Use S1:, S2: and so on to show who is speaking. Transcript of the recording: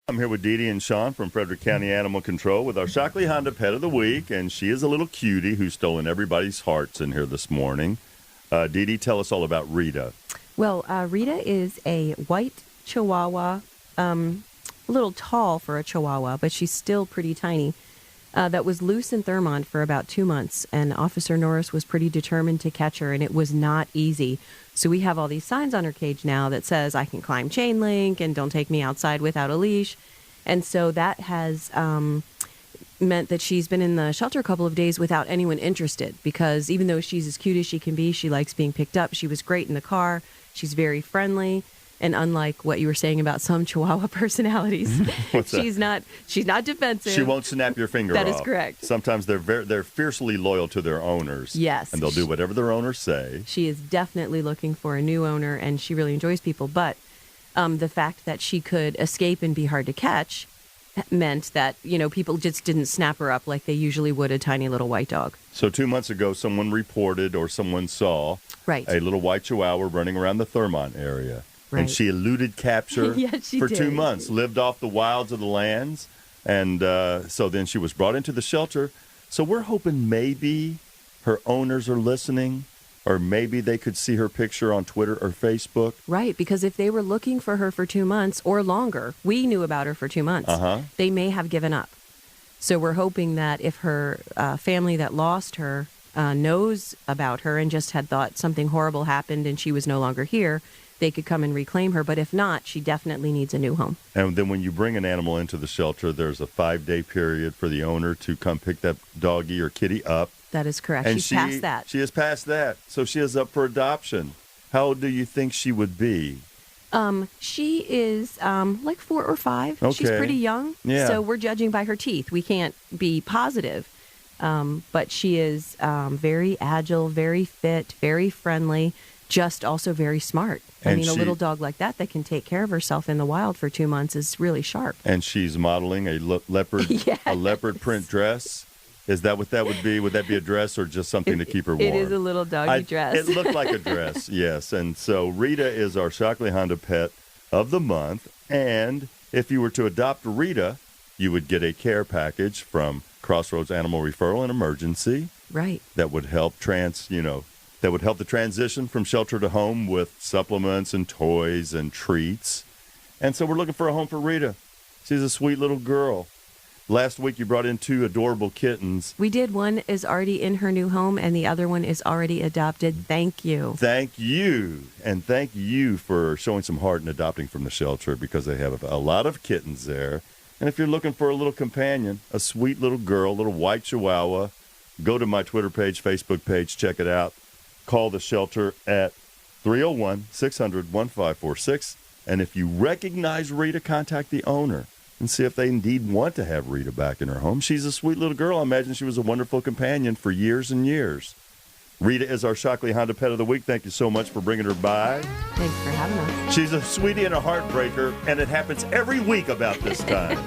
S1: I'm here with Dee Dee and Sean from Frederick County Animal Control with our Shockley Honda Pet of the Week, and she is a little cutie who's stolen everybody's hearts in here this morning. Dee Dee, tell us all about Rita.
S2: Well, Rita is a white Chihuahua, a little tall for a Chihuahua, but she's still pretty tiny, that was loose in Thurmont for about 2 months, and Officer Norris was pretty determined to catch her, and it was not easy. So we have all these signs on her cage now that says, I can climb chain link and don't take me outside without a leash. And so that has meant that she's been in the shelter a couple of days without anyone interested, because even though she's as cute as she can be, she likes being picked up. She was great in the car. She's very friendly. And unlike what you were saying about some Chihuahua personalities, she's not defensive.
S1: She won't snap your finger off.
S2: That is correct.
S1: Sometimes they're fiercely loyal to their owners.
S2: Yes.
S1: And they'll do whatever their owners say.
S2: She is definitely looking for a new owner, and she really enjoys people. But the fact that she could escape and be hard to catch meant that, people just didn't snap her up like they usually would a tiny little white dog.
S1: So 2 months ago, someone reported or someone saw a little white Chihuahua running around the Thurmont area. Right. And she eluded capture for 2 months, lived off the wilds of the lands. And so then she was brought into the shelter. So we're hoping maybe her owners are listening, or maybe they could see her picture on Twitter or Facebook.
S2: Right, because if they were looking for her for 2 months or longer, we knew about her for 2 months, they may have given up. So we're hoping that if her family that lost her knows about her and just had thought something horrible happened and she was no longer here, they could come and reclaim her. But if not, she definitely needs a new home.
S1: And then when you bring an animal into the shelter, there's a 5-day period for the owner to come pick that doggy or kitty up.
S2: That is correct.
S1: And
S2: she's past that.
S1: She is past that. So she is up for adoption. How old do you think she would be?
S2: She is like 4 or 5.
S1: Okay.
S2: She's pretty young.
S1: Yeah.
S2: So we're judging by her teeth. We can't be positive. But she is very agile, very fit, very friendly, just also very smart. A little dog like that can take care of herself in the wild for 2 months is really sharp.
S1: And she's modeling a leopard, a leopard print dress. Is that what that would be? Would that be a dress or just something to keep her warm?
S2: It is a little doggy dress.
S1: It looked like a dress, yes. And so Rita is our Shockley Honda Pet of the Month. And if you were to adopt Rita, you would get a care package from Crossroads Animal Referral and Emergency.
S2: Right.
S1: That would help that would help the transition from shelter to home with supplements and toys and treats. And so we're looking for a home for Rita. She's a sweet little girl. Last week you brought in 2 adorable kittens.
S2: We did. One is already in her new home and the other one is already adopted. Thank you.
S1: Thank you. And thank you for showing some heart in adopting from the shelter, because they have a lot of kittens there. And if you're looking for a little companion, a sweet little girl, a little white Chihuahua, go to my Twitter page, Facebook page, check it out. Call the shelter at 301-600-1546. And if you recognize Rita, contact the owner and see if they indeed want to have Rita back in her home. She's a sweet little girl. I imagine she was a wonderful companion for years and years. Rita is our Shockley Honda Pet of the Week. Thank you so much for bringing her by.
S2: Thanks for having us.
S1: She's a sweetie and a heartbreaker, and it happens every week about this time.